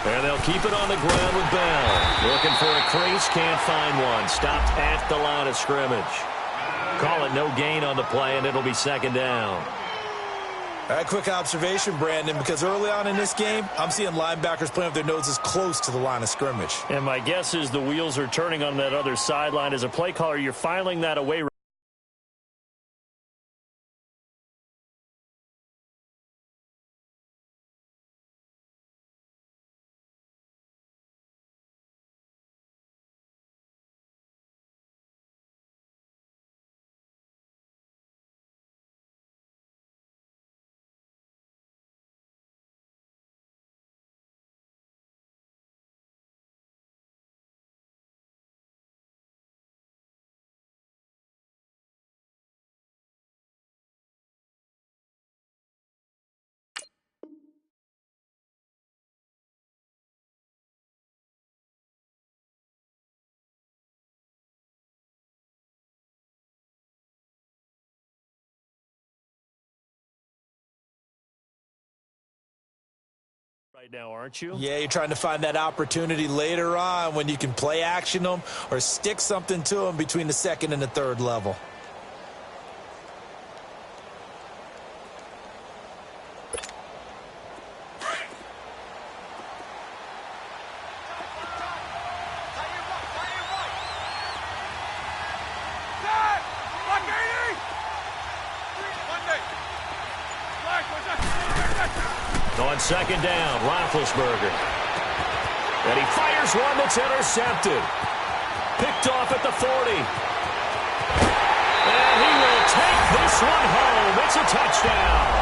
And they'll keep it on the ground with Bell. Looking for a crease, can't find one. Stopped at the line of scrimmage. Call it no gain on the play, and it'll be second down. All right, quick observation, Brandon, because early on in this game, I'm seeing linebackers playing with their noses close to the line of scrimmage. And my guess is the wheels are turning on that other sideline. As a play caller, you're filing that away right now, aren't you? Yeah, you're trying to find that opportunity later on when you can play action them or stick something to them between the second and the third level. On second down, Roethlisberger. And he fires one that's intercepted. Picked off at the 40. And he will take this one home. It's a touchdown.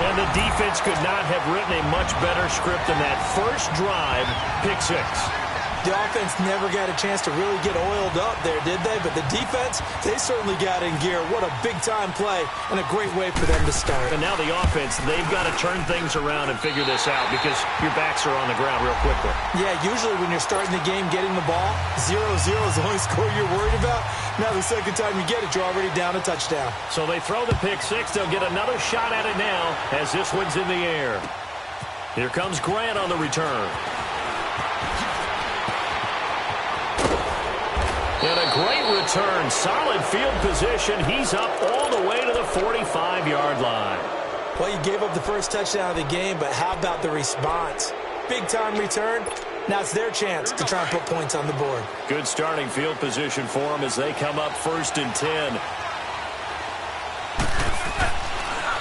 And the defense could not have written a much better script than that first drive, pick six. The offense never got a chance to really get oiled up there, did they? But the defense, they certainly got in gear. What a big-time play and a great way for them to start. And now the offense, they've got to turn things around and figure this out because your backs are on the ground real quickly. Yeah, usually when you're starting the game getting the ball, 0-0 is the only score you're worried about. Now the second time you get it, you're already down a touchdown. So they throw the pick six. They'll get another shot at it now as this one's in the air. Here comes Grant on the return. And a great return. Solid field position. He's up all the way to the 45-yard line. Well, you gave up the first touchdown of the game, but how about the response? Big-time return. Now it's their chance to try and put points on the board. Good starting field position for them as they come up 1st and 10.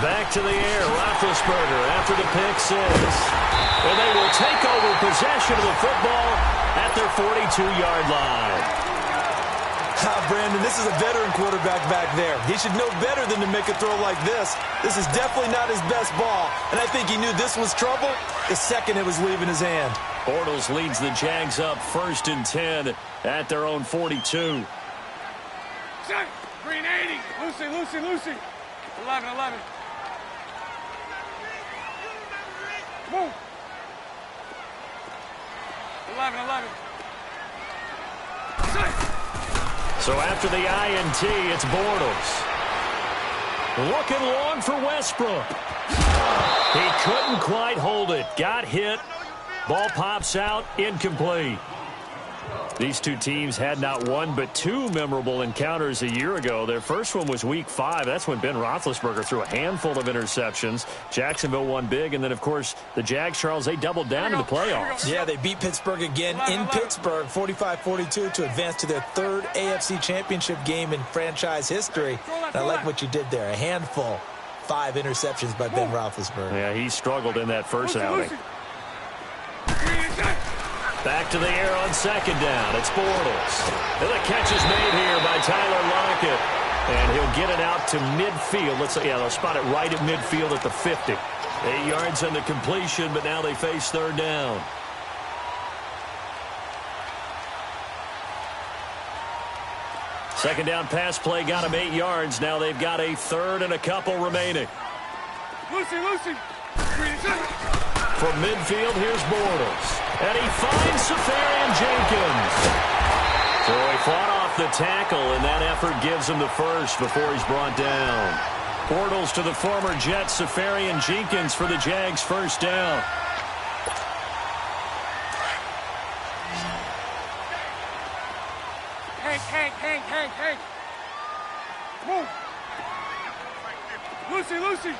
Back to the air. Roethlisberger after the pick six. And they will take over possession of the football at their 42-yard line. Brandon, this is a veteran quarterback back there. He should know better than to make a throw like this. This is definitely not his best ball, and I think he knew this was trouble the second it was leaving his hand. Bortles leads the Jags up 1st and 10 at their own 42. Green 80. Lucy. 11. Move. 11. So after the INT, it's Bortles. Looking long for Westbrook. He couldn't quite hold it. Got hit. Ball pops out. Incomplete. These two teams had not one but two memorable encounters a year ago. Their first one was Week 5. That's when Ben Roethlisberger threw a handful of interceptions. Jacksonville won big. And then, of course, the Jags, Charles, they doubled down in the playoffs. Yeah, they beat Pittsburgh again in Pittsburgh, 45-42, to advance to their third AFC championship game in franchise history. And I like what you did there. A handful. 5 interceptions by Ben Roethlisberger. Yeah, he struggled in that first outing. Back to the air on second down. It's Bortles. And the catch is made here by Tyler Lockett. And he'll get it out to midfield. They'll spot it right at midfield at the 50. 8 yards on the completion, but now they face third down. Second down pass play got him 8 yards. Now they've got a third and a couple remaining. Lucy. From midfield, here's Bortles. And he finds Safarian Jenkins. So he fought off the tackle, and that effort gives him the first before he's brought down. Bortles to the former Jet, Safarian Jenkins for the Jags' first down. Hank. Move. Lucy. Lucy.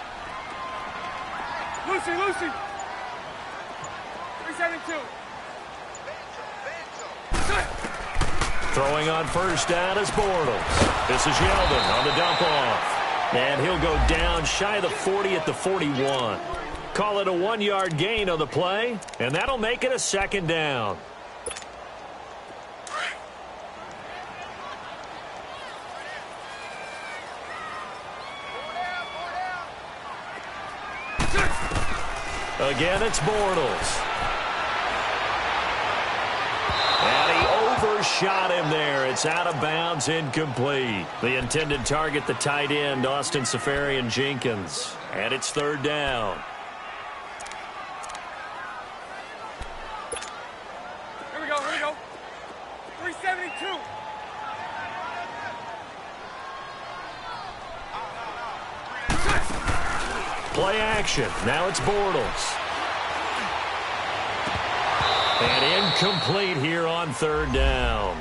372. Throwing on first down is Bortles. This is Yeldon on the dump off. And he'll go down shy of the 40 at the 41. Call it a 1-yard gain on the play, and that'll make it a second down. Again, it's Bortles. And he overshot him there. It's out of bounds, incomplete. The intended target, the tight end, Austin Safarian-Jenkins. And it's third down. Here we go. 372. Play action. Now it's Bortles. And incomplete here on third down.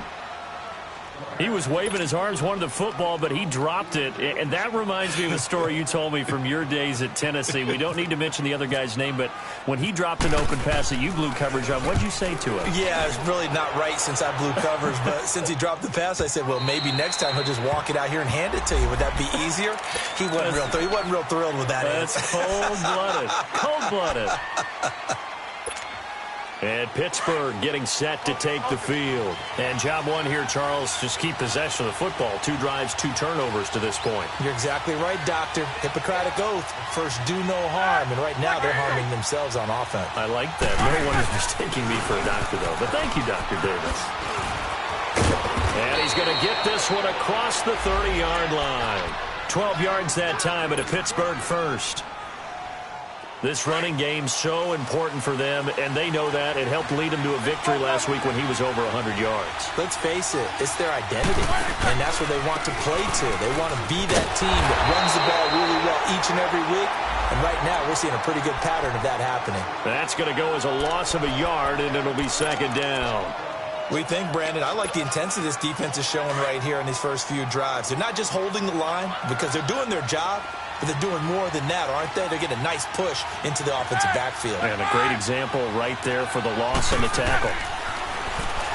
He was waving his arms, wanted the football, but he dropped it. And that reminds me of a story you told me from your days at Tennessee. We don't need to mention the other guy's name, but when he dropped an open pass that you blew coverage on, what'd you say to him? Yeah, it's really not right since I blew coverage, but since he dropped the pass, I said, well, maybe next time he'll just walk it out here and hand it to you. Would that be easier? He wasn't real thrilled with that. That's cold-blooded. Cold-blooded. And Pittsburgh getting set to take the field. And job one here, Charles, just keep possession of the football. 2 drives, 2 turnovers to this point. You're exactly right, Doctor. Hippocratic oath. First, do no harm. And right now, they're harming themselves on offense. I like that. No one is mistaking me for a doctor, though. But thank you, Dr. Davis. And he's going to get this one across the 30-yard line. 12 yards that time, and a Pittsburgh first. This running game so important for them, and they know that. It helped lead them to a victory last week when he was over 100 yards. Let's face it, it's their identity, and that's what they want to play to. They want to be that team that runs the ball really well each and every week, and right now we're seeing a pretty good pattern of that happening. That's going to go as a loss of a yard, and it'll be second down. We think, Brandon, I like the intensity this defense is showing right here in these first few drives. They're not just holding the line because they're doing their job, but they're doing more than that, aren't they? They're getting a nice push into the offensive backfield. And a great example right there for the loss on the tackle.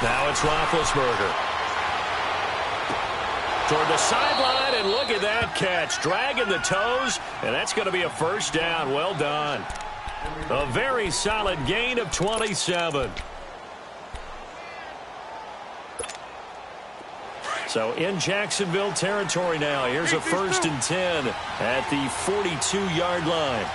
Now it's Roethlisberger. Toward the sideline, and look at that catch. Dragging the toes, and that's going to be a first down. Well done. A very solid gain of 27. So in Jacksonville territory now. Here's a 1st and 10 at the 42-yard line.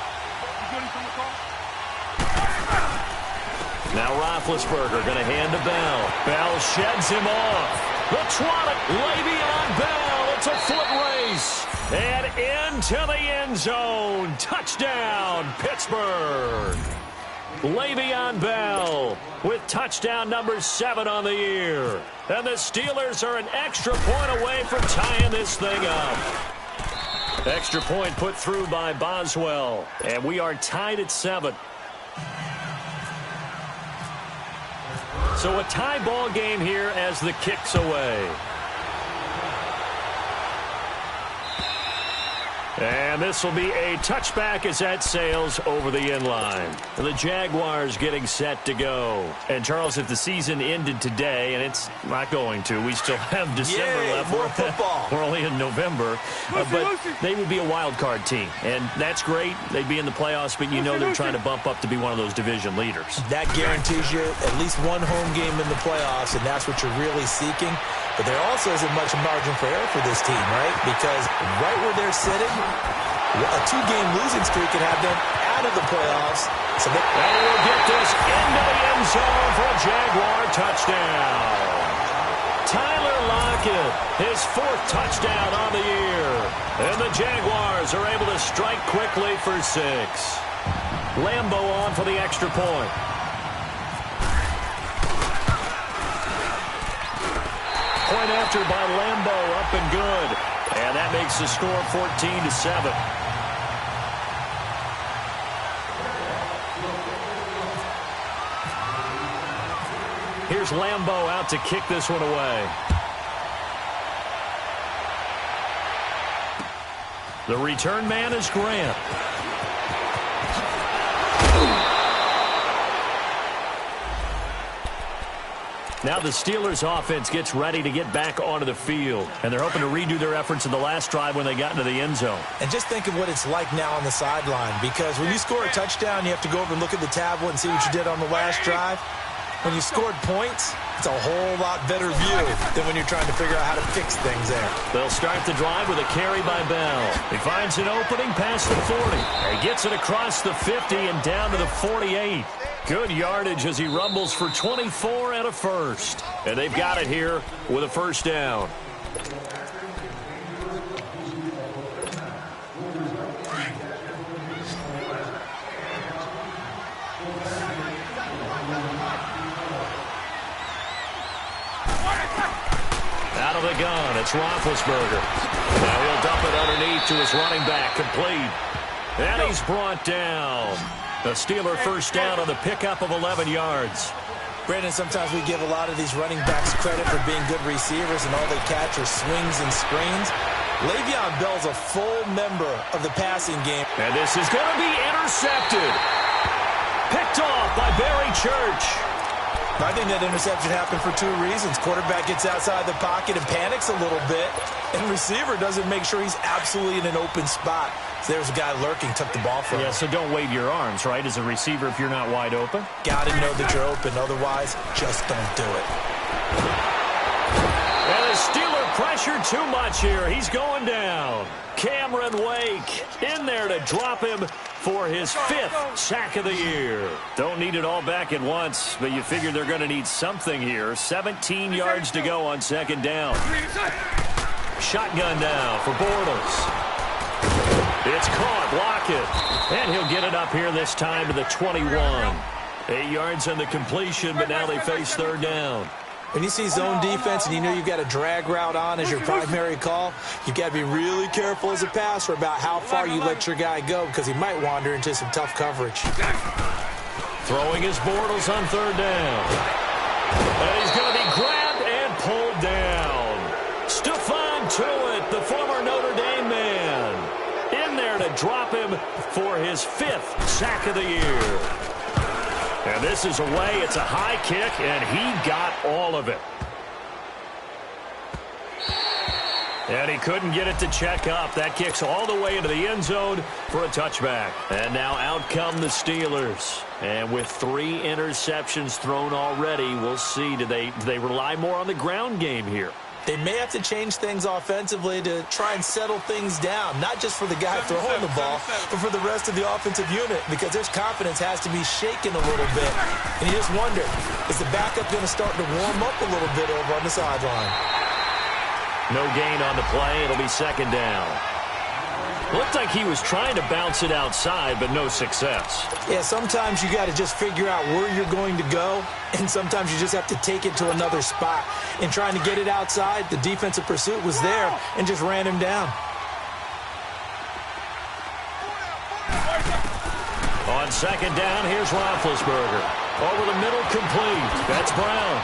Now Roethlisberger going to hand to Bell. Bell sheds him off. The trot, Le'Veon Bell. It's a foot race. And into the end zone. Touchdown, Pittsburgh. Le'Veon Bell with touchdown number 7 on the year. And the Steelers are an extra point away from tying this thing up. Extra point put through by Boswell. And we are tied at 7. So a tie ball game here as the kick's away. And this will be a touchback as that sails over the end line. The Jaguars getting set to go. And, Charles, if the season ended today, and it's not going to, we still have December left. More football. We're only in November. But they would be a wild card team. And that's great. They'd be in the playoffs, but you know they're trying to bump up to be one of those division leaders. That guarantees you at least one home game in the playoffs, and that's what you're really seeking. But there also isn't much margin for error for this team, right? Because right where they're sitting, a 2-game losing streak could have them out of the playoffs. So they will get this into the end zone for a Jaguar touchdown. Tyler Lockett, his 4th touchdown on the year. And the Jaguars are able to strike quickly for 6. Lambeau on for the extra point. Point after by Lambeau, up and good. And that makes the score 14-7. Here's Lambeau out to kick this one away. The return man is Grant. Now the Steelers offense gets ready to get back onto the field. And they're hoping to redo their efforts in the last drive when they got into the end zone. And just think of what it's like now on the sideline. Because when you score a touchdown, you have to go over and look at the tablet and see what you did on the last drive. When you scored points, it's a whole lot better view than when you're trying to figure out how to fix things there. They'll start the drive with a carry by Bell. He finds an opening past the 40. He gets it across the 50 and down to the 48. Good yardage as he rumbles for 24 and a first. And they've got it here with a first down. Out of the gun, it's Roethlisberger. Now he'll dump it underneath to his running back, complete. And he's brought down. The Steeler first down on the pickup of 11 yards. Brandon, sometimes we give a lot of these running backs credit for being good receivers and all they catch are swings and screens. Le'Veon Bell's a full member of the passing game. And this is going to be intercepted. Picked off by Barry Church. I think that interception happened for two reasons. Quarterback gets outside the pocket and panics a little bit, and receiver doesn't make sure he's absolutely in an open spot. So there's a guy lurking, took the ball from him. Yeah, so don't wave your arms, right, as a receiver if you're not wide open. Got to know that you're open. Otherwise, just don't do it. And the Steeler pressure too much here. He's going down. Cameron Wake in there to drop him for his 5th sack of the year. Don't need it all back at once, but you figure they're going to need something here. 17 yards to go on second down. Shotgun now for Bortles. It's caught. Block it. And he'll get it up here this time to the 21. 8 yards on the completion, but now they face third down. When you see zone defense and you know you've got a drag route on as your primary call, you've got to be really careful as a passer about how far you let your guy go because he might wander into some tough coverage. Throwing his Bortles on third down. And he's going to be grabbed and pulled down. Stephon Tuitt, the former Notre Dame man, in there to drop him for his 5th sack of the year. And this is away. It's a high kick, and he got all of it. And he couldn't get it to check up. That kicks all the way into the end zone for a touchback. And now out come the Steelers. And with 3 interceptions thrown already, we'll see. Do they rely more on the ground game here? They may have to change things offensively to try and settle things down, not just for the guy throwing the ball, but for the rest of the offensive unit, because their confidence has to be shaken a little bit. And you just wonder, is the backup going to start to warm up a little bit over on the sideline? No gain on the play. It'll be second down. Looked like he was trying to bounce it outside, but no success. Yeah, sometimes you got to just figure out where you're going to go, and sometimes you just have to take it to another spot. In trying to get it outside, the defensive pursuit was there and just ran him down. On second down, here's Roethlisberger. Over the middle, complete. That's Brown.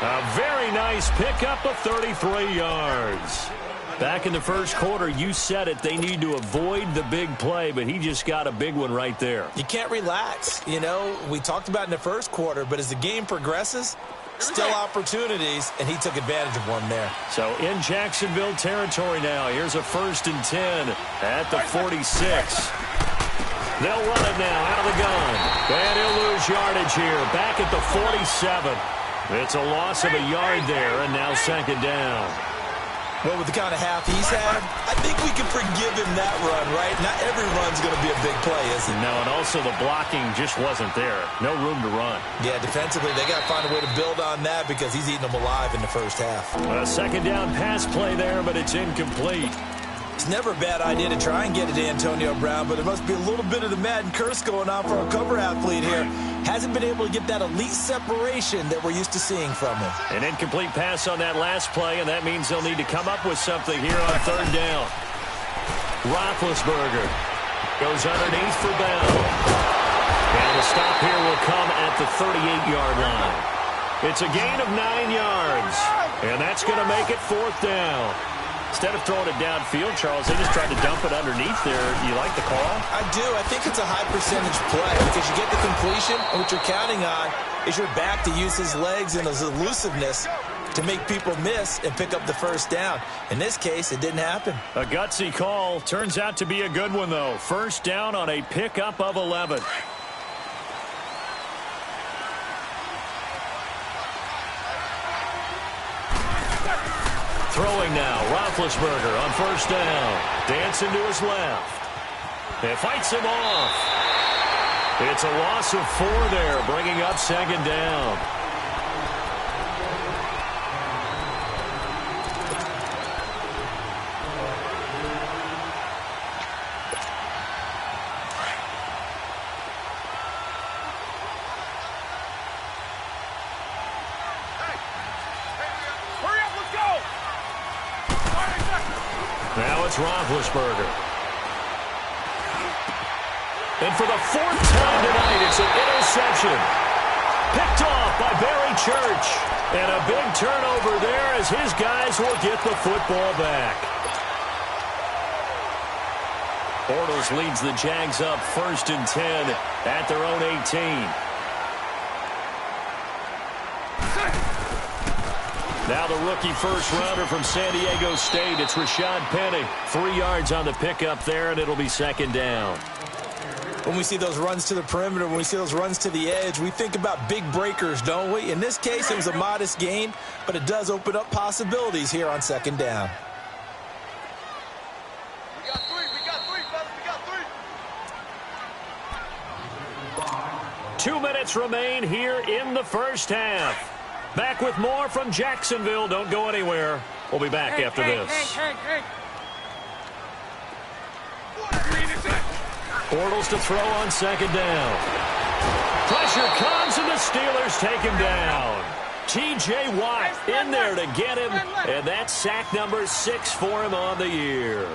A very nice pickup of 33 yards. Back in the first quarter, you said it, they need to avoid the big play, but he just got a big one right there. You can't relax. You know, we talked about in the first quarter, but as the game progresses, still opportunities, and he took advantage of one there. So in Jacksonville territory now, here's a 1st and 10 at the 46. They'll run it now out of the gun. And he'll lose yardage here, back at the 47. It's a loss of a yard there, and now second down. Well, with the kind of half he's had, I think we can forgive him that run, right? Not every run's going to be a big play, is it? No, and also the blocking just wasn't there. No room to run. Yeah, defensively, they got to find a way to build on that because he's eating them alive in the first half. A second down pass play there, but it's incomplete. It's never a bad idea to try and get it to Antonio Brown, but there must be a little bit of the Madden curse going on for a cover athlete here. Hasn't been able to get that elite separation that we're used to seeing from him. An incomplete pass on that last play, and that means they'll need to come up with something here on third down. Roethlisberger goes underneath for Bell. And the stop here will come at the 38-yard line. It's a gain of 9 yards, and that's going to make it 4th down. Instead of throwing it downfield, Charles, they just tried to dump it underneath there. You like the call? I do. I think it's a high percentage play because you get the completion, and what you're counting on is your back to use his legs and his elusiveness to make people miss and pick up the 1st down. In this case, it didn't happen. A gutsy call. Turns out to be a good one, though. 1st down on a pickup of 11. Throwing now, Roethlisberger on 1st down. Dancing to his left. It fights him off. It's a loss of 4 there, bringing up 2nd down. Now it's Roethlisberger. And for the 4th time tonight, it's an interception. Picked off by Barry Church. And a big turnover there as his guys will get the football back. Bortles leads the Jags up 1st and 10 at their own 18. Now the rookie 1st-rounder from San Diego State. It's Rashad Penny. 3 yards on the pickup there, and it'll be 2nd down. When we see those runs to the perimeter, when we see those runs to the edge, we think about big breakers, don't we? In this case, it was a modest gain, but it does open up possibilities here on 2nd down. We got 3, fellas, we got 3. 2 minutes remain here in the 1st half. Back with more from Jacksonville. Don't go anywhere. We'll be back after this. Bortles to throw on 2nd down. Pressure comes, and the Steelers take him down. T.J. Watt in there to get him, and that's sack number 6 for him on the year.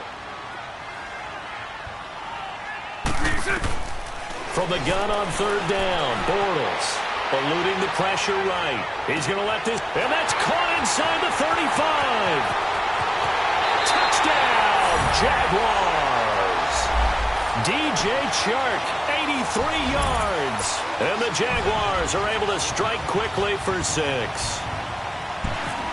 From the gun on 3rd down, Bortles. Eluding the pressure right. He's going to let this, and that's caught inside the 35. Touchdown, Jaguars. DJ Chark, 83 yards. And the Jaguars are able to strike quickly for 6.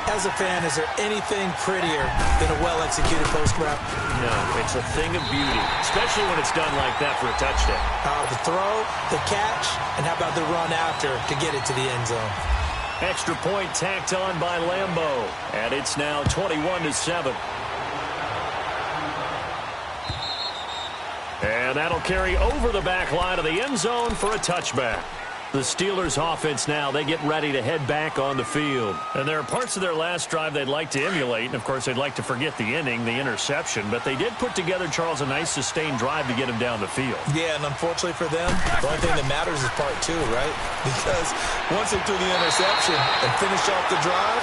As a fan, is there anything prettier than a well-executed post-route? No, it's a thing of beauty, especially when it's done like that for a touchdown. The throw, the catch, and how about the run after to get it to the end zone? Extra point tacked on by Lambeau, and it's now 21-7. And that'll carry over the back line of the end zone for a touchback. The Steelers' offense now, they get ready to head back on the field. And there are parts of their last drive they'd like to emulate. And, of course, they'd like to forget the inning, the interception. But they did put together, Charles, a nice sustained drive to get him down the field. Yeah, and unfortunately for them, the only thing that matters is part 2, right? Because once they threw the interception and finished off the drive,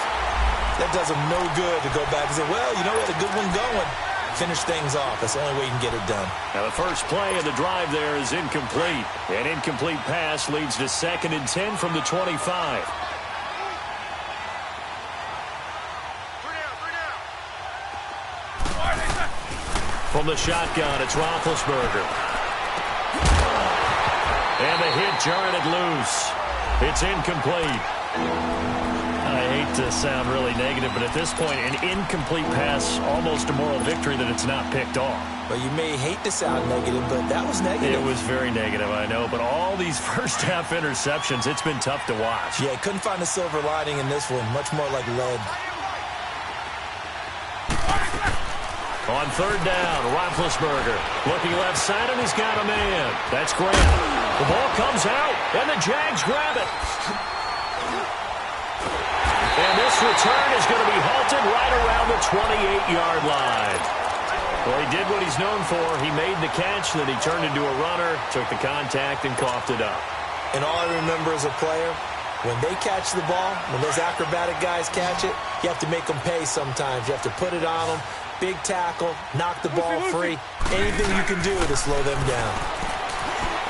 that does them no good to go back and say, well, you know, we had a good one going. Finish things off. That's the only way you can get it done. Now the first play of the drive there is incomplete. An incomplete pass leads to 2nd and 10 from the 25. From the shotgun, it's Roethlisberger. And the hit jarred it loose. It's incomplete. I hate to sound really negative, but at this point, an incomplete pass, almost a moral victory that it's not picked off. Well, you may hate to sound negative, but that was negative. It was very negative, I know. But all these first-half interceptions, it's been tough to watch. Yeah, couldn't find a silver lining in this one. Much more like lead. On 3rd down, Roethlisberger looking left side, and he's got a man. That's Grant. The ball comes out, and the Jags grab it. And this return is going to be halted right around the 28-yard line. Well, he did what he's known for. He made the catch, then he turned into a runner, took the contact, and coughed it up. And all I remember as a player, when they catch the ball, when those acrobatic guys catch it, you have to make them pay sometimes. You have to put it on them. Big tackle, knock the ball free. Anything you can do to slow them down.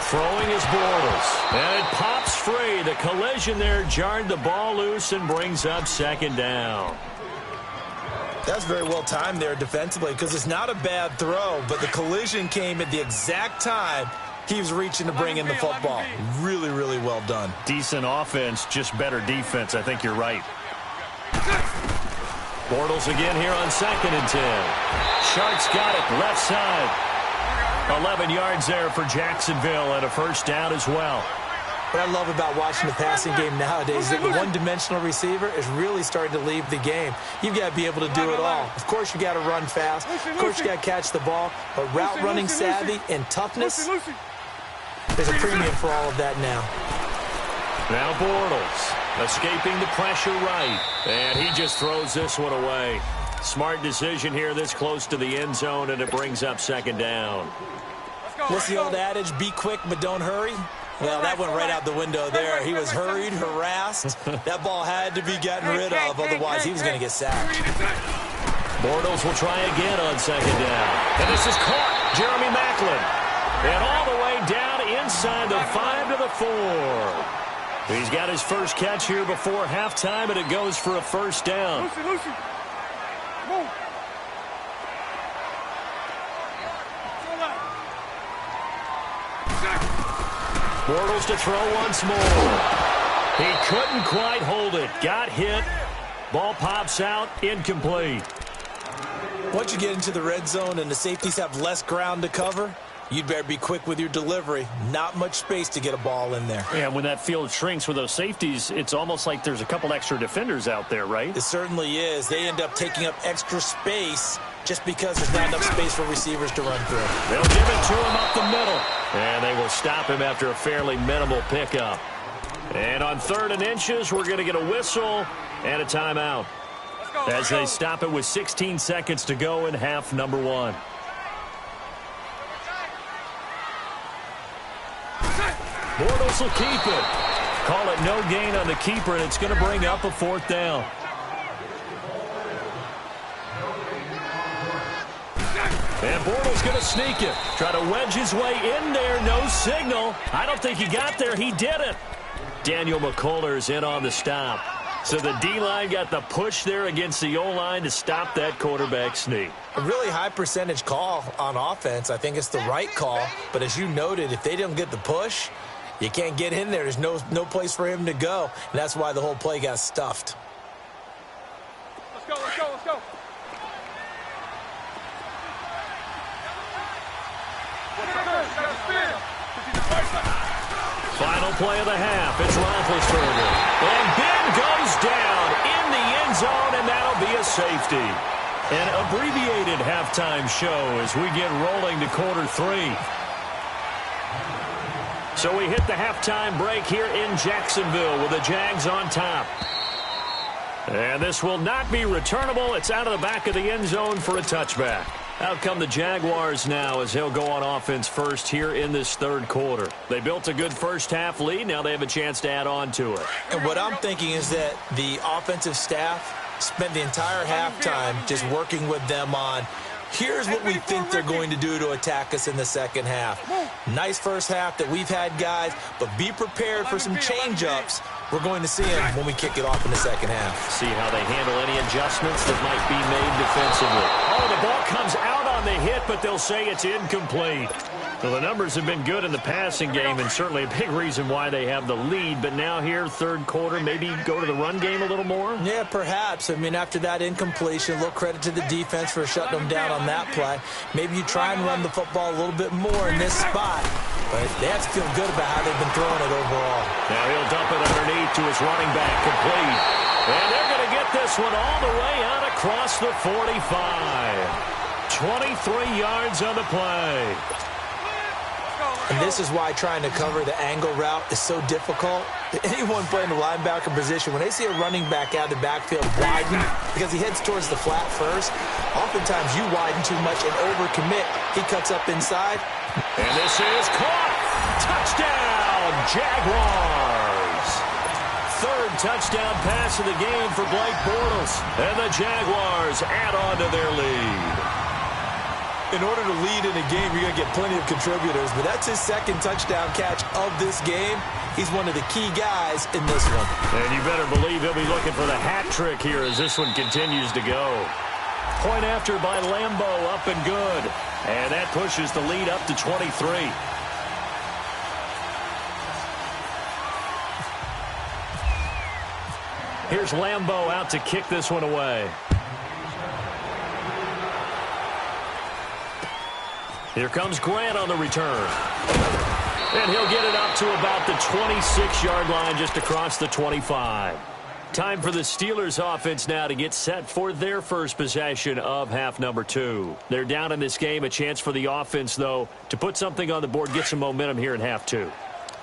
Throwing is Bortles. And it pops free. The collision there jarred the ball loose and brings up second down. That's very well timed there defensively because it's not a bad throw, but the collision came at the exact time he was reaching to bring in the football. Really, really well done. Decent offense, just better defense. I think you're right. Bortles again here on 2nd and 10. Sharks got it left side. 11 yards there for Jacksonville and a first down as well. What I love about watching the passing game nowadays is that the one-dimensional receiver is really starting to leave the game. You've got to be able to do it all. Of course, you got to run fast. Of course, you got to catch the ball. But route running savvy and toughness, there's a premium for all of that now. Now Bortles escaping the pressure right. And he just throws this one away. Smart decision here this close to the end zone, and it brings up second down. What's the old adage? Be quick, but don't hurry. Well, that went right out the window there. He was hurried, harassed. That ball had to be gotten rid of, otherwise he was going to get sacked. Bortles will try again on second down. And this is caught. Jeremy Maclin. And all the way down inside the 5 to the 4. He's got his first catch here before halftime, and it goes for a first down. Lucy. Move. Bortles to throw once more. He couldn't quite hold it. Got hit. Ball pops out. Incomplete. Once you get into the red zone and the safeties have less ground to cover, you'd better be quick with your delivery. Not much space to get a ball in there. Yeah, when that field shrinks with those safeties, it's almost like there's a couple extra defenders out there, right? It certainly is. They end up taking up extra space just because there's not enough space for receivers to run through. They'll give it to him up the middle. And they will stop him after a fairly minimal pickup. And on 3rd and inches, we're going to get a whistle and a timeout as they stop it with 16 seconds to go in half number 1. Bortles will keep it. Call it no gain on the keeper, and it's going to bring up a 4th down. And Bortles going to sneak it. Try to wedge his way in there. No signal. I don't think he got there. He did it. Daniel McCullers in on the stop. So the D-line got the push there against the O-line to stop that quarterback sneak. A really high percentage call on offense. I think it's the right call. But as you noted, if they didn't get the push, you can't get in there. There's no place for him to go. And that's why the whole play got stuffed. Let's go. Final play of the half. It's Roethlisberger. And Ben goes down in the end zone, and that'll be a safety. An abbreviated halftime show as we get rolling to quarter 3. So we hit the halftime break here in Jacksonville with the Jags on top. And this will not be returnable. It's out of the back of the end zone for a touchback. Out come the Jaguars now as he'll go on offense first here in this 3rd quarter. They built a good first half lead. Now they have a chance to add on to it. And what I'm thinking is that the offensive staff spent the entire halftime just working with them on, here's what we think they're going to do to attack us in the second half. Nice first half that we've had, guys, but be prepared for some change-ups. We're going to see them when we kick it off in the second half. See how they handle any adjustments that might be made defensively. Oh, the ball comes out on the hit, but they'll say it's incomplete. Well, the numbers have been good in the passing game, and certainly a big reason why they have the lead. But now here, 3rd quarter, maybe go to the run game a little more? Yeah, perhaps. I mean, after that incompletion, a little credit to the defense for shutting them down on that play. Maybe you try and run the football a little bit more in this spot. But they have to feel good about how they've been throwing it overall. Now he'll dump it underneath to his running back, complete. And they're going to get this one all the way out across the 45. 23 yards on the play. And this is why trying to cover the angle route is so difficult. Anyone playing the linebacker position, when they see a running back out of the backfield widen, because he heads towards the flat first, oftentimes you widen too much and overcommit. He cuts up inside. And this is caught. Touchdown, Jaguars. 3rd touchdown pass of the game for Blake Bortles. And the Jaguars add on to their lead. In order to lead in a game, you're going to get plenty of contributors, but that's his second touchdown catch of this game. He's one of the key guys in this one. And you better believe he'll be looking for the hat trick here as this one continues to go. Point after by Lambo, up and good. And that pushes the lead up to 23. Here's Lambo out to kick this one away. Here comes Grant on the return. And he'll get it up to about the 26-yard line, just across the 25. Time for the Steelers offense now to get set for their first possession of half number 2. They're down in this game. A chance for the offense, though, to put something on the board, get some momentum here in half 2.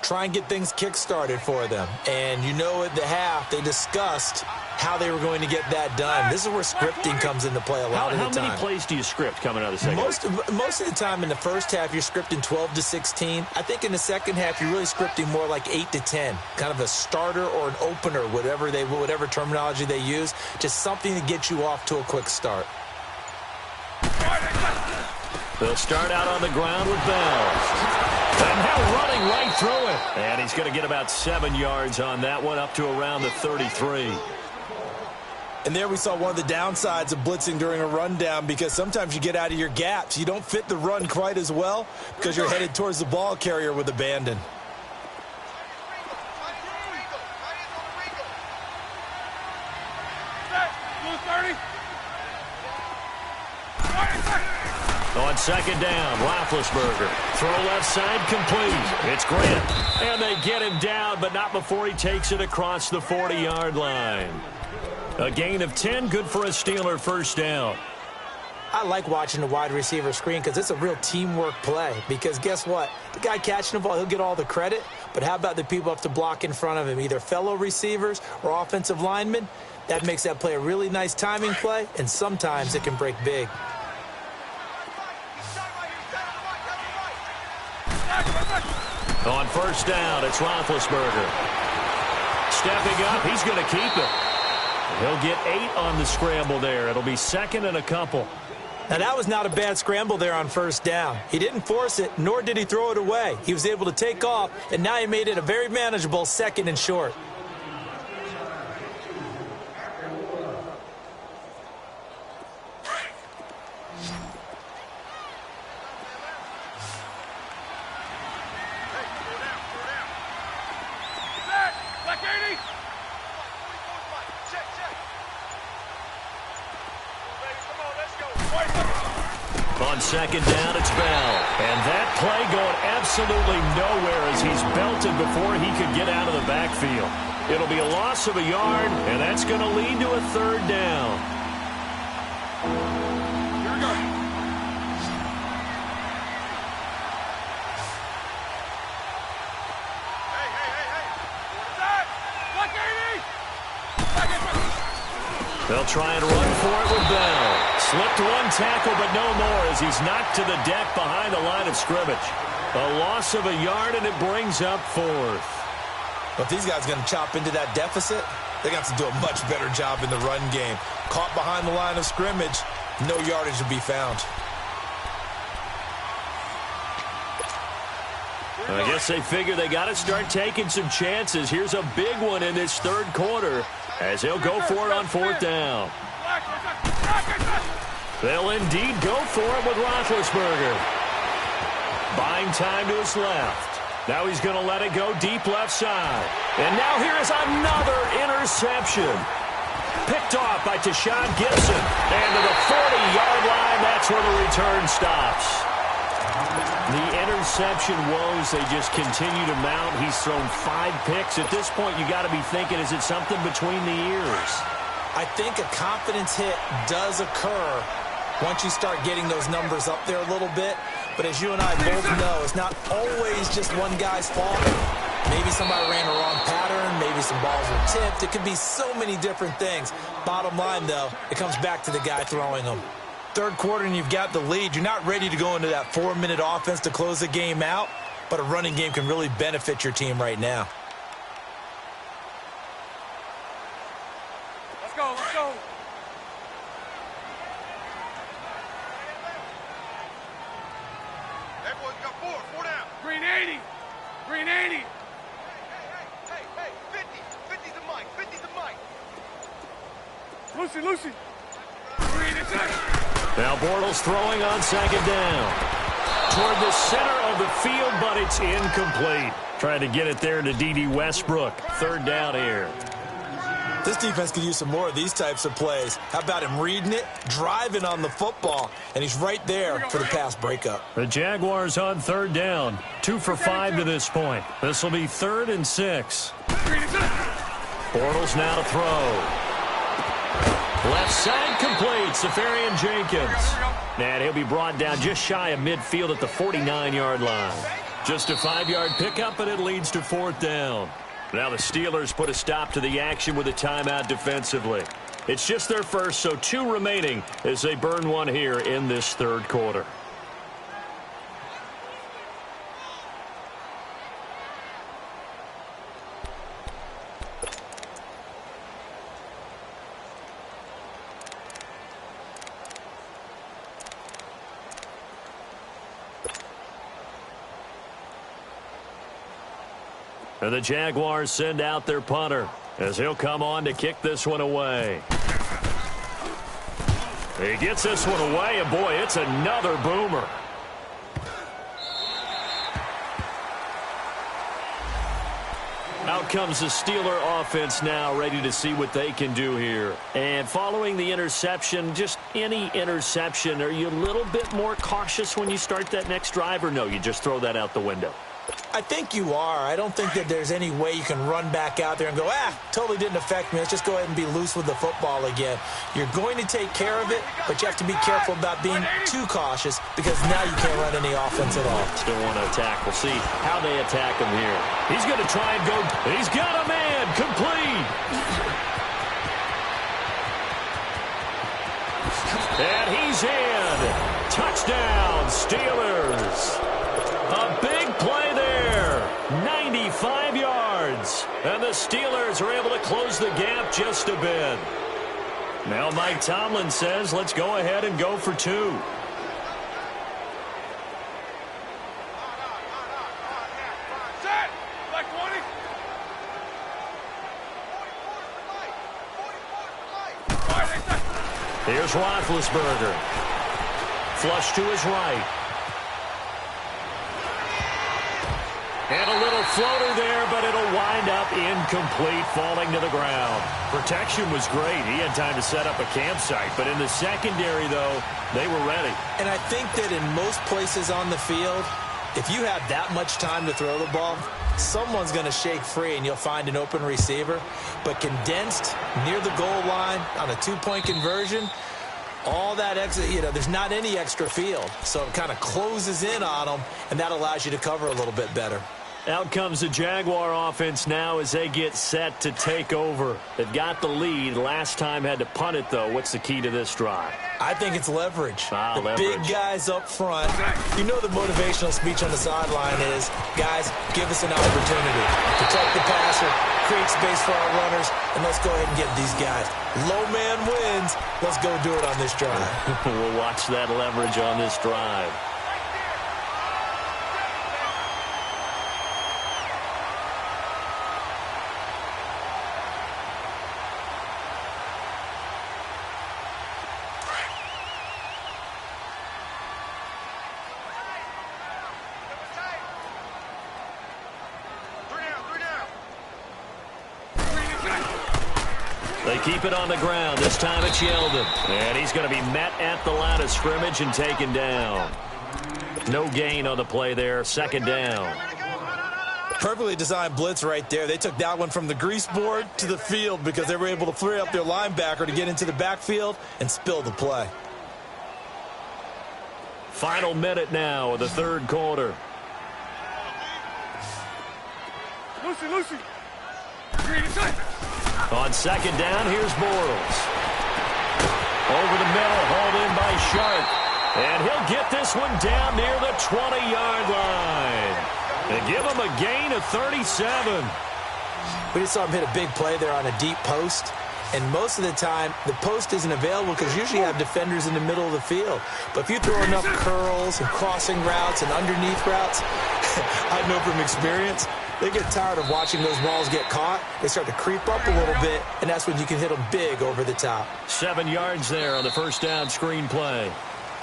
Try and get things kick-started for them. And you know at the half, they discussed how they were going to get that done. This is where scripting comes into play a lot of the time. How many plays do you script coming out of the second half? Most of the time in the first half, you're scripting 12 to 16. I think in the second half, you're really scripting more like 8 to 10. Kind of a starter or an opener, whatever terminology they use. Just something to get you off to a quick start. They'll start out on the ground with Bell. And now running right through it. And he's going to get about 7 yards on that one, up to around the 33. And there we saw one of the downsides of blitzing during a rundown, because sometimes you get out of your gaps. You don't fit the run quite as well because you're headed towards the ball carrier with abandon. On second down, Roethlisberger. Throw left side complete. It's Grant. And they get him down, but not before he takes it across the 40-yard line. A gain of 10, good for a Steeler first down. I like watching the wide receiver screen because it's a real teamwork play. Because guess what? The guy catching the ball, he'll get all the credit. But how about the people up to block in front of him, either fellow receivers or offensive linemen? That makes that play a really nice timing play, and sometimes it can break big. On first down, it's Roethlisberger. Stepping up, he's going to keep it. He'll get 8 on the scramble there. It'll be second and a couple. Now, that was not a bad scramble there on first down. He didn't force it, nor did he throw it away. He was able to take off, and now he made it a very manageable second and short. On second down, it's Bell. And that play going absolutely nowhere as he's belted before he could get out of the backfield. It'll be a loss of a yard, and that's going to lead to a third down. Here we go. Hey. What is that? Black 80! They'll try and run for it with Bell. Slipped one tackle, but no more as he's knocked to the deck behind the line of scrimmage. A loss of a yard, and it brings up fourth. But if these guys are going to chop into that deficit, they're going to have to do a much better job in the run game. Caught behind the line of scrimmage, no yardage to be found. I guess they figure they got to start taking some chances. Here's a big one in this third quarter as he'll go for it on fourth down. They'll indeed go for it with Roethlisberger. Buying time to his left. Now he's going to let it go deep left side. And now here is another interception. Picked off by Tashawn Gibson. And to the 40-yard line, that's where the return stops. The interception woes, they just continue to mount. He's thrown 5 picks. At this point, you got to be thinking, is it something between the ears? I think a confidence hit does occur once you start getting those numbers up there a little bit. But as you and I both know, it's not always just one guy's fault. Maybe somebody ran a wrong pattern. Maybe some balls were tipped. It could be so many different things. Bottom line, though, it comes back to the guy throwing them. Third quarter and you've got the lead. You're not ready to go into that 4-minute offense to close the game out, but a running game can really benefit your team right now. Let's go. Hey, boys, we got four down. Green 80. Green 80. Hey, 50. 50's the mic. 50's the mic. Lucy. Green inside. Now Bortles throwing on second down. Toward the center of the field, but it's incomplete. Trying to get it there to D.D. Westbrook. Third down here. This defense could use some more of these types of plays. How about him reading it, driving on the football, and he's right there for the pass breakup. The Jaguars on third down. 2 for 5 to this point. This will be 3rd and 6. Bortles now to throw. Left side complete. Safarian Jenkins. And he'll be brought down just shy of midfield at the 49-yard line. Just a 5-yard pickup, and it leads to 4th down. Now the Steelers put a stop to the action with a timeout defensively. It's just their first, so 2 remaining as they burn one here in this third quarter. And the Jaguars send out their punter as he'll come on to kick this one away. He gets this one away, and boy, it's another boomer. Out comes the Steeler offense now, ready to see what they can do here. And following the interception, just any interception, are you a little bit more cautious when you start that next drive, or no, you just throw that out the window? I think you are. I don't think that there's any way you can run back out there and go, totally didn't affect me. Let's just go ahead and be loose with the football again. You're going to take care of it, but you have to be careful about being too cautious because now you can't run any offense at all. Still want to attack. We'll see how they attack him here. He's going to try and go. He's got a man. Complete. And he's in. Touchdown, Steelers. A big play there. 95 yards. And the Steelers are able to close the gap just a bit. Now Mike Tomlin says, let's go ahead and go for 2. Set. Like 20. 44's the mic. Here's Roethlisberger. Flush to his right. And a little floater there, but it'll wind up incomplete, falling to the ground. Protection was great. He had time to set up a campsite. But in the secondary, though, they were ready. And I think that in most places on the field, if you have that much time to throw the ball, someone's going to shake free and you'll find an open receiver. But condensed near the goal line on a 2-point conversion, all that extra, there's not any extra field. So it kind of closes in on them, and that allows you to cover a little bit better. Out comes the Jaguar offense now as they get set to take over. They've got the lead. Last time had to punt it, though. What's the key to this drive? I think it's leverage. The leverage. Big guys up front. You know the motivational speech on the sideline is, guys, give us an opportunity. Protect the passer, create space for our runners, and let's go ahead and get these guys. Low man wins. Let's go do it on this drive. We'll watch that leverage on this drive. They keep it on the ground. This time it's Yeldon. And he's going to be met at the line of scrimmage and taken down. No gain on the play there. Second down. Perfectly designed blitz right there. They took that one from the grease board to the field because they were able to free up their linebacker to get into the backfield and spill the play. Final minute now of the third quarter. Lucy. Green inside. On second down, here's Bortles. Over the middle, hauled in by Sharp. And he'll get this one down near the 20-yard line. They give him a gain of 37. We just saw him hit a big play there on a deep post. And most of the time, the post isn't available because usually you have defenders in the middle of the field. But if you throw enough curls and crossing routes and underneath routes, I know from experience, they get tired of watching those balls get caught. They start to creep up a little bit, and that's when you can hit them big over the top. 7 yards there on the first down screen play.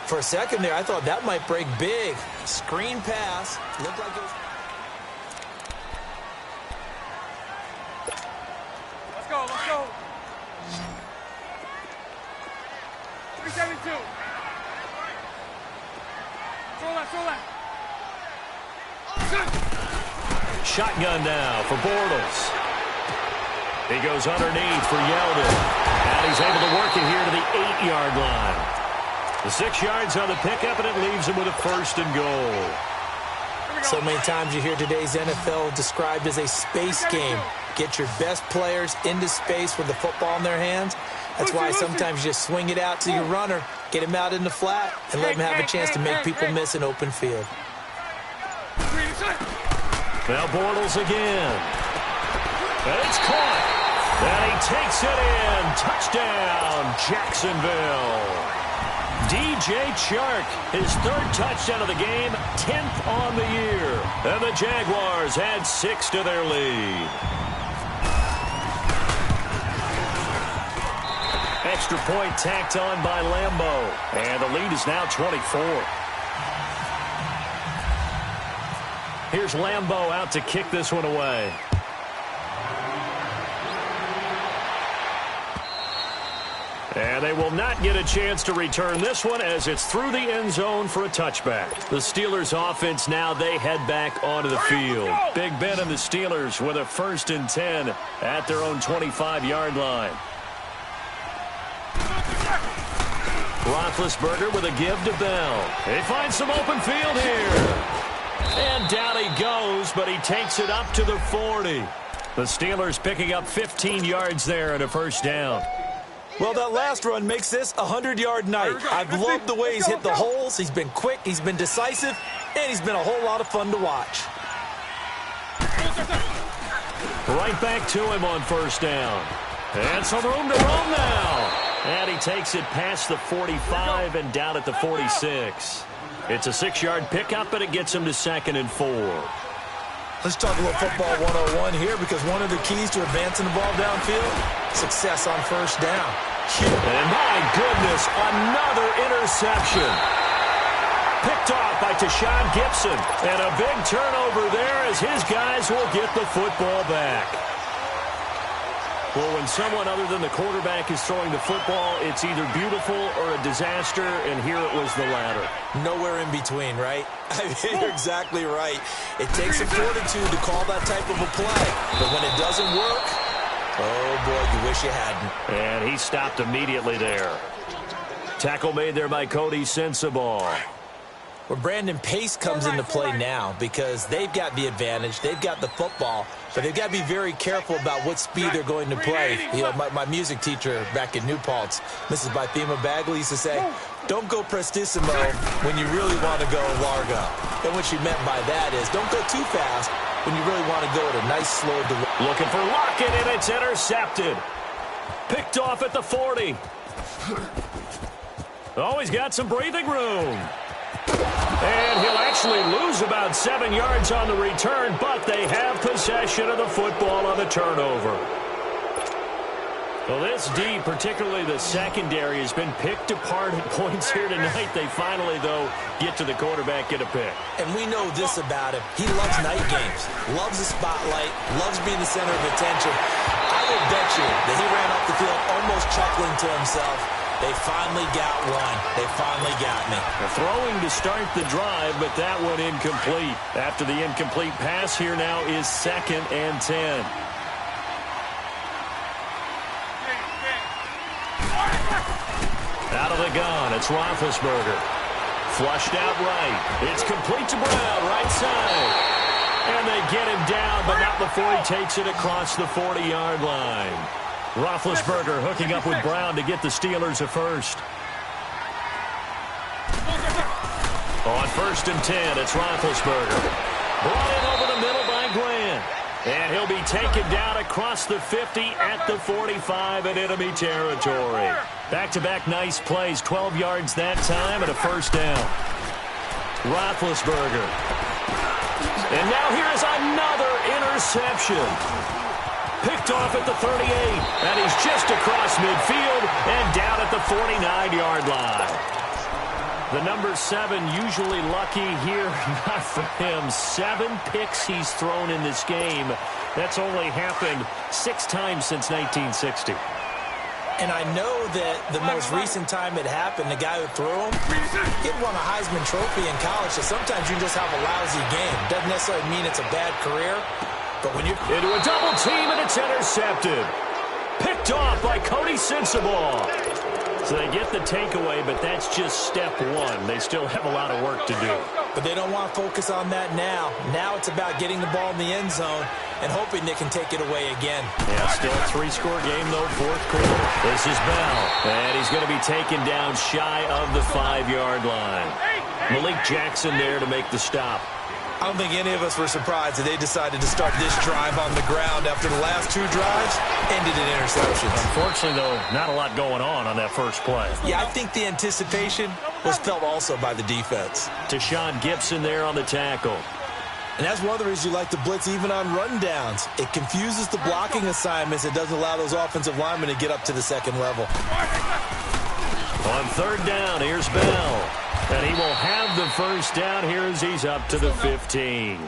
For a second there, I thought that might break big. Screen pass. Looked like it was... Let's go, let's go. 372. Throw that. Shotgun now for Bortles. He goes underneath for Yeldon. And he's able to work it here to the 8-yard line. The 6 yards on the pickup, and it leaves him with a 1st and goal. So many times you hear today's NFL described as a space game. Get your best players into space with the football in their hands. That's why sometimes you just swing it out to your runner, get him out in the flat, and let him have a chance to make people miss an open field. Now Bortles again. And it's caught. And he takes it in. Touchdown, Jacksonville. DJ Chark, his 3rd touchdown of the game, 10th on the year. And the Jaguars add 6 to their lead. Extra point tacked on by Lambeau. And the lead is now 24. Here's Lambeau out to kick this one away. And they will not get a chance to return this one as it's through the end zone for a touchback. The Steelers offense now, they head back onto the field. Big Ben and the Steelers with a 1st and 10 at their own 25-yard line. Roethlisberger with a give to Bell. They find some open field here. And down he goes, but he takes it up to the 40. The Steelers picking up 15 yards there and a 1st down. Well, that last run makes this a 100-yard night. I've loved the way he's hit the holes. He's been quick, he's been decisive, and he's been a whole lot of fun to watch. Right back to him on 1st down. And some room to roam now. And he takes it past the 45 and down at the 46. It's a 6-yard pickup, but it gets him to 2nd and 4. Let's talk a little football 101 here, because one of the keys to advancing the ball downfield, success on 1st down. And my goodness, another interception. Picked off by Tashawn Gibson. And a big turnover there as his guys will get the football back. Well, when someone other than the quarterback is throwing the football, it's either beautiful or a disaster, and here it was the latter. Nowhere in between, right? I mean, you're exactly right. It takes some fortitude to call that type of a play, but when it doesn't work, oh boy, you wish you hadn't. And he stopped immediately there. Tackle made there by Cody Sensabaugh. Well, Brandon, pace comes into play now because they've got the advantage. They've got the football, but they've got to be very careful about what speed they're going to play. You know, my music teacher back in New Paltz, Mrs. BeemerBoi335's, used to say, don't go prestissimo when you really want to go largo. And what she meant by that is don't go too fast when you really want to go at a nice, slow delivery. Looking for Lockett, and it's intercepted. Picked off at the 40. Oh, he's got some breathing room. And he'll actually lose about 7 yards on the return, but they have possession of the football on the turnover. Well, this D, particularly the secondary, has been picked apart at points here tonight. They finally, though, get to the quarterback, get a pick. And we know this about him. He loves night games, loves the spotlight, loves being the center of attention. I will bet you that he ran off the field almost chuckling to himself. They finally got one. They finally got me. They're throwing to start the drive, but that one incomplete. After the incomplete pass, here now is 2nd and 10. Out of the gun, it's Roethlisberger. Flushed out right. It's complete to Brown, right side. And they get him down, but not before he takes it across the 40-yard line. Roethlisberger hooking up with Brown to get the Steelers a 1st. On 1st and 10, it's Roethlisberger. Brought in over the middle by Grant. And he'll be taken down across the 50 at the 45 in enemy territory. Back-to-back nice plays, 12 yards that time and a first down. Roethlisberger. And now here is another interception. Picked off at the 38, and he's just across midfield and down at the 49-yard line. The number 7 usually lucky here, not for him. 7 picks he's thrown in this game. That's only happened 6 times since 1960. And I know that the most recent time it happened, the guy who threw him, he won a Heisman Trophy in college, so sometimes you just have a lousy game. Doesn't necessarily mean it's a bad career, but when you're into a double team and it's intercepted. Picked off by Cody Sensabaugh. So they get the takeaway, but that's just step 1. They still have a lot of work to do. But they don't want to focus on that now. Now it's about getting the ball in the end zone and hoping they can take it away again. Yeah, still a 3-score game, though, 4th quarter. This is Bell, and he's going to be taken down shy of the 5-yard line. Malik Jackson there to make the stop. I don't think any of us were surprised that they decided to start this drive on the ground after the last 2 drives ended in interceptions. Unfortunately, though, not a lot going on that first play. Yeah, I think the anticipation was felt also by the defense. Tashawn Gibson there on the tackle. And that's one of the reasons you like to blitz even on rundowns. It confuses the blocking assignments. It doesn't allow those offensive linemen to get up to the second level. On 3rd down, here's Bell. And he will have the first down here as he's up to the 15.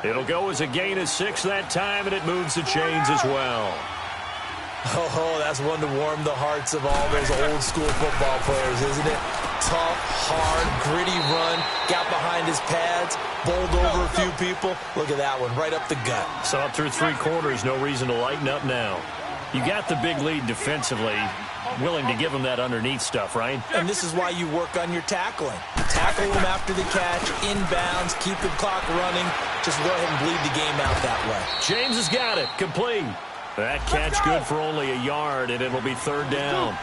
It'll go as a gain of 6 that time, and it moves the chains as well. Oh, that's one to warm the hearts of all those old-school football players, isn't it? Tough, hard, gritty run, got behind his pads, bowled over a few people. Look at that one, right up the gut. So up through 3 quarters, no reason to lighten up now. You got the big lead defensively. Willing to give him that underneath stuff, right? And this is why you work on your tackling. Tackle him after the catch, inbounds, keep the clock running. Just go ahead and bleed the game out that way. James has got it. Complete. That catch good for only a yard, and it'll be 3rd down.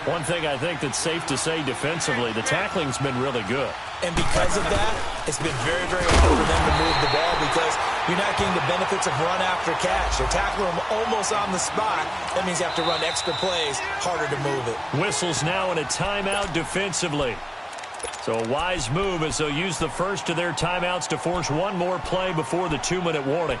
One thing I think that's safe to say defensively, the tackling's been really good. And because of that, it's been very, very hard for them to move the ball because you're not getting the benefits of run after catch. They're tackling them almost on the spot. That means you have to run extra plays, harder to move it. Whistles now in a timeout defensively. So a wise move as they'll use the first of their timeouts to force one more play before the 2-minute warning.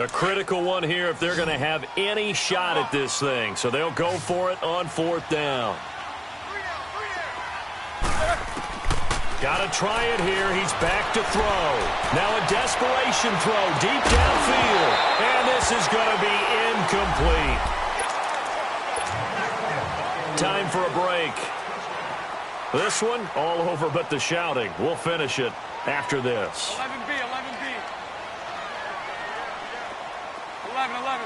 A critical one here if they're going to have any shot at this thing. So they'll go for it on 4th down. Got to try it here. He's back to throw. Now a desperation throw deep downfield. And this is going to be incomplete. Time for a break. This one all over but the shouting. We'll finish it after this. 11B, 11B. 11.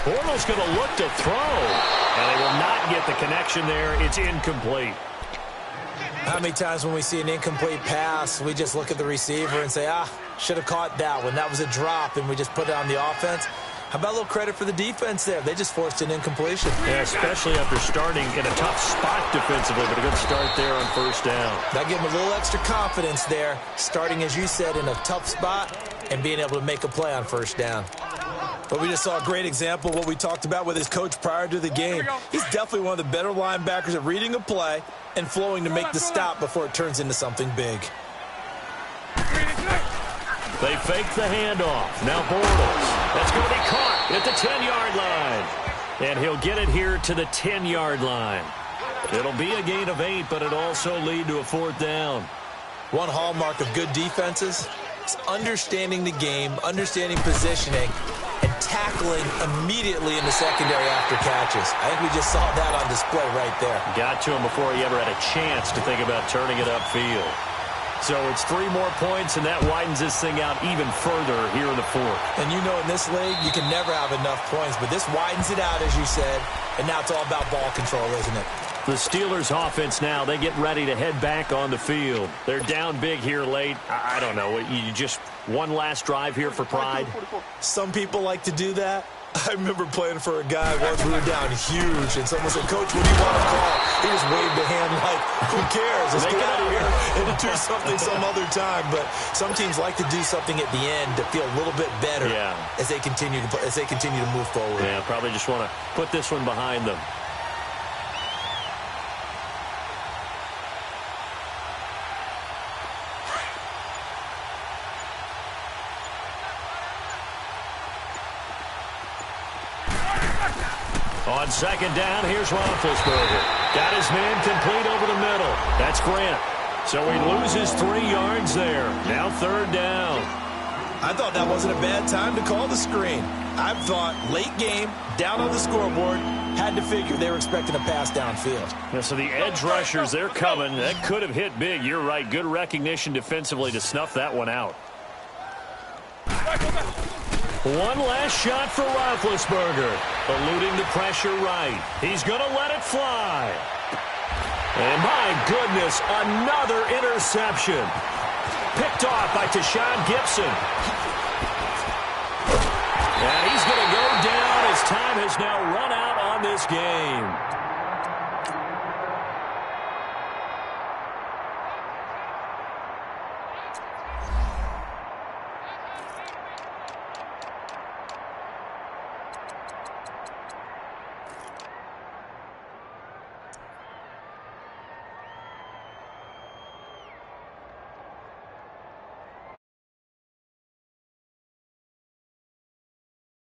Bortles going to look to throw. And they will not get the connection there. It's incomplete. How many times when we see an incomplete pass, we just look at the receiver and say, should have caught that one. That was a drop, and we just put it on the offense. How about a little credit for the defense there? They just forced an incompletion. Yeah, especially after starting in a tough spot defensively, but a good start there on 1st down. That gave them a little extra confidence there, starting, as you said, in a tough spot and being able to make a play on 1st down. But we just saw a great example of what we talked about with his coach prior to the game. He's definitely one of the better linebackers at reading a play and flowing to make the stop before it turns into something big. They fake the handoff. Now Bortles. That's going to be caught at the 10-yard line. And he'll get it here to the 10-yard line. It'll be a gain of 8, but it'll also lead to a 4th down. One hallmark of good defenses is understanding the game, understanding positioning, and tackling immediately in the secondary after catches. I think we just saw that on display right there. Got to him before he ever had a chance to think about turning it upfield. So it's 3 more points, and that widens this thing out even further here in the 4th. And you know in this league, you can never have enough points, but this widens it out, as you said, and now it's all about ball control, isn't it? The Steelers offense now, they get ready to head back on the field. They're down big here late. I don't know. You just one last drive here for pride? Some people like to do that. I remember playing for a guy once we were down huge, and someone said, Coach, what do you want to call? He just waved a hand like, who cares? Let's get out of here and do something some other time. But some teams like to do something at the end to feel a little bit better as they continue to move forward. Yeah, probably just want to put this one behind them. On second down, here's Roethlisberger. Got his man complete over the middle. That's Grant. So he loses 3 yards there. Now third down. I thought that wasn't a bad time to call the screen. I thought late game, down on the scoreboard, had to figure they were expecting a pass downfield. Yeah, so the edge rushers, they're coming. That could have hit big. You're right. Good recognition defensively to snuff that one out. One last shot for Roethlisberger. Eluding the pressure right. He's going to let it fly. And my goodness, another interception. Picked off by Tashawn Gibson. And he's going to go down as time has now run out on this game.